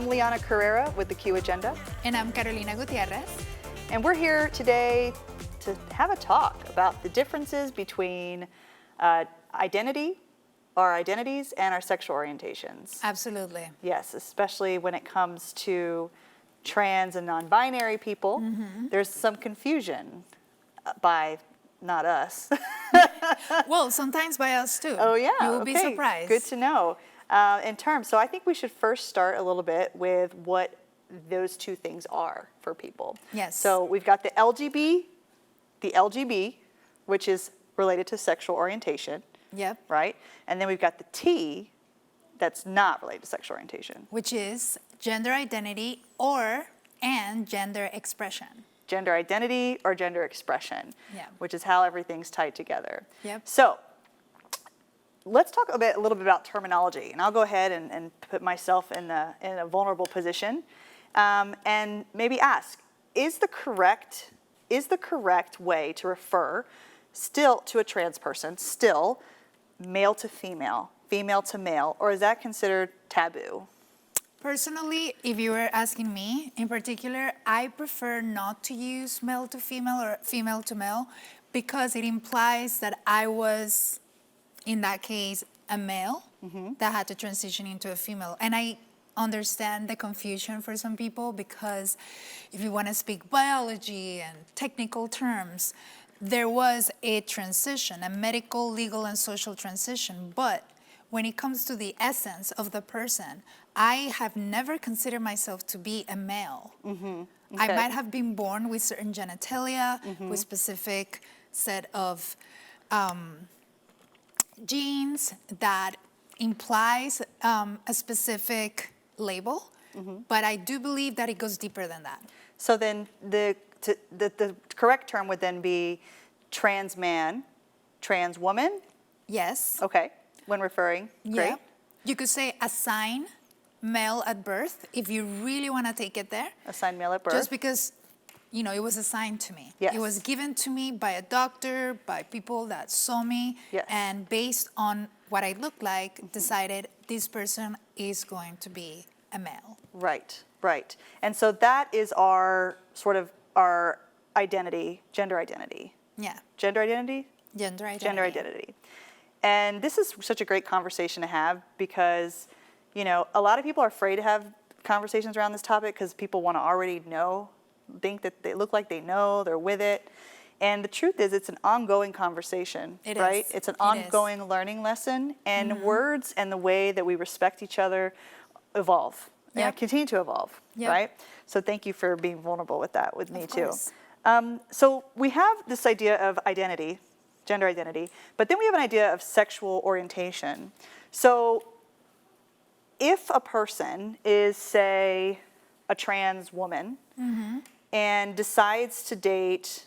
I'm Lianna Carrera with the Q Agenda. And I'm Carolina Gutierrez. And we're here today to have a talk about the differences between identity, our identities, and our sexual orientations. Absolutely. Yes, especially when it comes to trans and non-binary people. Mm-hmm. There's some confusion by not us. Well, sometimes by us too. Oh yeah, You will be surprised. Good to know. In terms, so I think we should first start a little bit with what those two things are for people. Yes. So we've got the LGB, which is related to sexual orientation. Yep. Right? And then we've got the T, that's not related to sexual orientation. Which is gender identity and gender expression. Gender identity or gender expression, yeah. Which is how everything's tied together. Yep. So let's talk a little bit about terminology, and I'll go ahead and put myself in a vulnerable position, and maybe ask: Is the correct way to refer still to a trans person still male to female, female to male, or is that considered taboo? Personally, if you were asking me in particular, I prefer not to use male to female or female to male because it implies that I was, in that case, a male that had to transition into a female. And I understand the confusion for some people because if you want to speak biology and technical terms, there was a transition, a medical, legal, and social transition. But when it comes to the essence of the person, I have never considered myself to be a male. Mm-hmm. Okay. I might have been born with certain genitalia, with specific set of genes that implies a specific label, but I do believe that it goes deeper than that. So then the correct term would then be trans man, trans woman? Yes. Okay, when referring, great. Yeah. You could say assign male at birth if you really want to take it there. Assign male at birth. Just because, it was assigned to me. Yes. It was given to me by a doctor, by people that saw me, yes. And based on what I looked like, decided this person is going to be a male. Right. And so that is our identity, gender identity. Yeah. Gender identity? Gender identity. Gender identity. And this is such a great conversation to have because, a lot of people are afraid to have conversations around this topic because people want to already think that they look like they know, they're with it. And the truth is, it's an ongoing conversation, right? It's an ongoing learning lesson, and words and the way that we respect each other evolve. Yeah, continue to evolve, right? So thank you for being vulnerable with that with me too. So we have this idea of identity, gender identity, but then we have an idea of sexual orientation. So if a person is, say, a trans woman and decides to date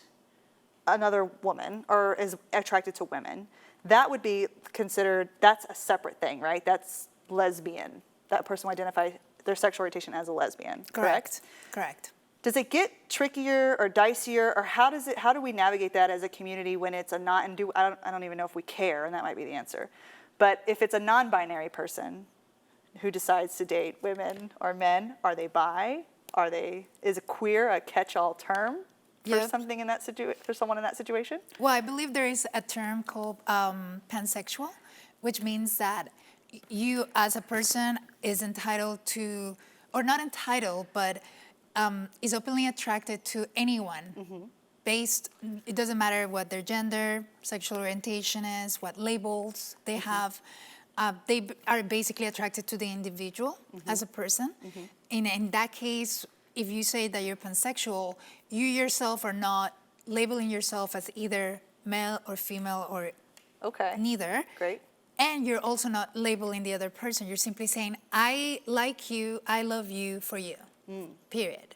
another woman or is attracted to women, that would be considered, that's a separate thing, right? That's lesbian. That person will identify their sexual orientation as a lesbian, correct? Correct. Does it get trickier or dicier, or how do we navigate that as a community when it's a I don't even know if we care, and that might be the answer. But if it's a non-binary person who decides to date women or men, are they bi? Is a queer a catch-all term for something in that for someone in that situation? Well, I believe there is a term called pansexual, which means that you as a person is entitled to, or not entitled, but is openly attracted to anyone it doesn't matter what their gender, sexual orientation is, what labels they have. They are basically attracted to the individual as a person. In that case, if you say that you're pansexual, you yourself are not labeling yourself as either male or female or neither. Great. And you're also not labeling the other person. You're simply saying, I like you, I love you for you, period.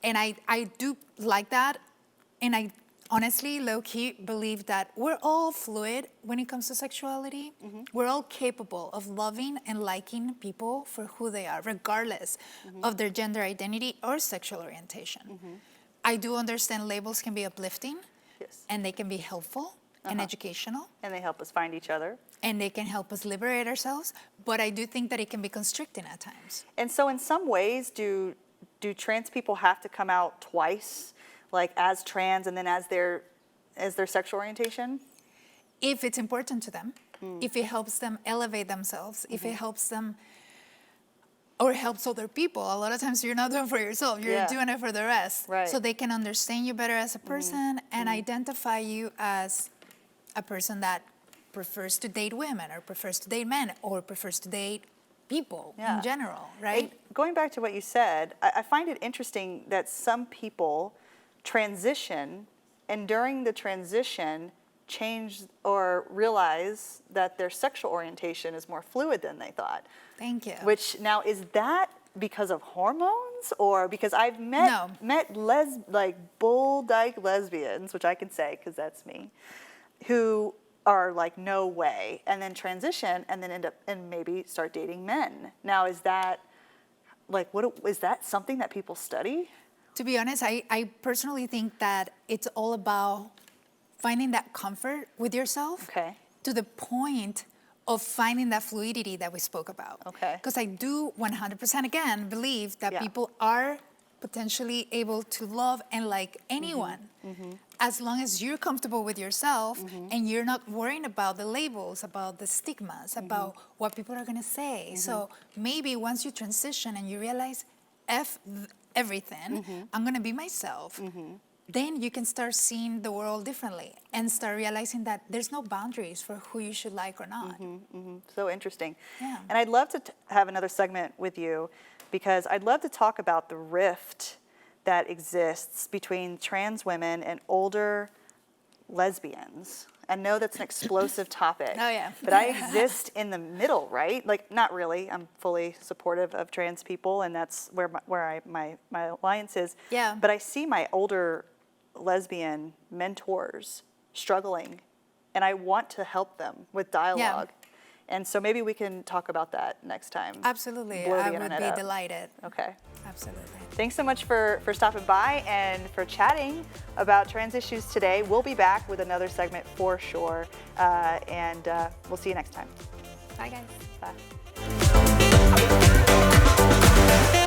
And I do like that. And I honestly, low-key, believe that we're all fluid when it comes to sexuality. We're all capable of loving and liking people for who they are, regardless of their gender identity or sexual orientation. I do understand labels can be uplifting, and they can be helpful, and educational. And they help us find each other. And they can help us liberate ourselves. But I do think that it can be constricting at times. And so in some ways, do trans people have to come out twice, like as trans and then as their sexual orientation? If it's important to them, if it helps them elevate themselves, if it helps them or helps other people. A lot of times you're not doing it for yourself, you're doing it for the rest. Right. So they can understand you better as a person and identify you as a person that prefers to date women or prefers to date men or prefers to date people in general, right? And going back to what you said, I find it interesting that some people transition and during the transition change or realize that their sexual orientation is more fluid than they thought. Thank you. Which now, is that because of hormones or because I've met like bull-dyke lesbians, which I can say because that's me, who are like, no way, and then transition and then end up and maybe start dating men. Now, is that like, is that something that people study? To be honest, I personally think that it's all about finding that comfort with yourself to the point of finding that fluidity that we spoke about. Because I do 100% again believe that people are potentially able to love and like anyone as long as you're comfortable with yourself and you're not worrying about the labels, about the stigmas, about what people are gonna say. So maybe once you transition and you realize everything, I'm gonna be myself, then you can start seeing the world differently and start realizing that there's no boundaries for who you should like or not. So interesting. Yeah. And I'd love to have another segment with you because I'd love to talk about the rift that exists between trans women and older lesbians. I know that's an explosive topic. Oh, yeah. But I exist in the middle, right? Like, not really. I'm fully supportive of trans people, and that's where my alliance is. Yeah. But I see my older lesbian mentors struggling, and I want to help them with dialogue. And so maybe we can talk about that next time. Absolutely. Blow the I would internet be up. delighted. Okay. Absolutely. Thanks so much for stopping by and for chatting about trans issues today. We'll be back with another segment for sure. And we'll see you next time. Bye, guys. Bye.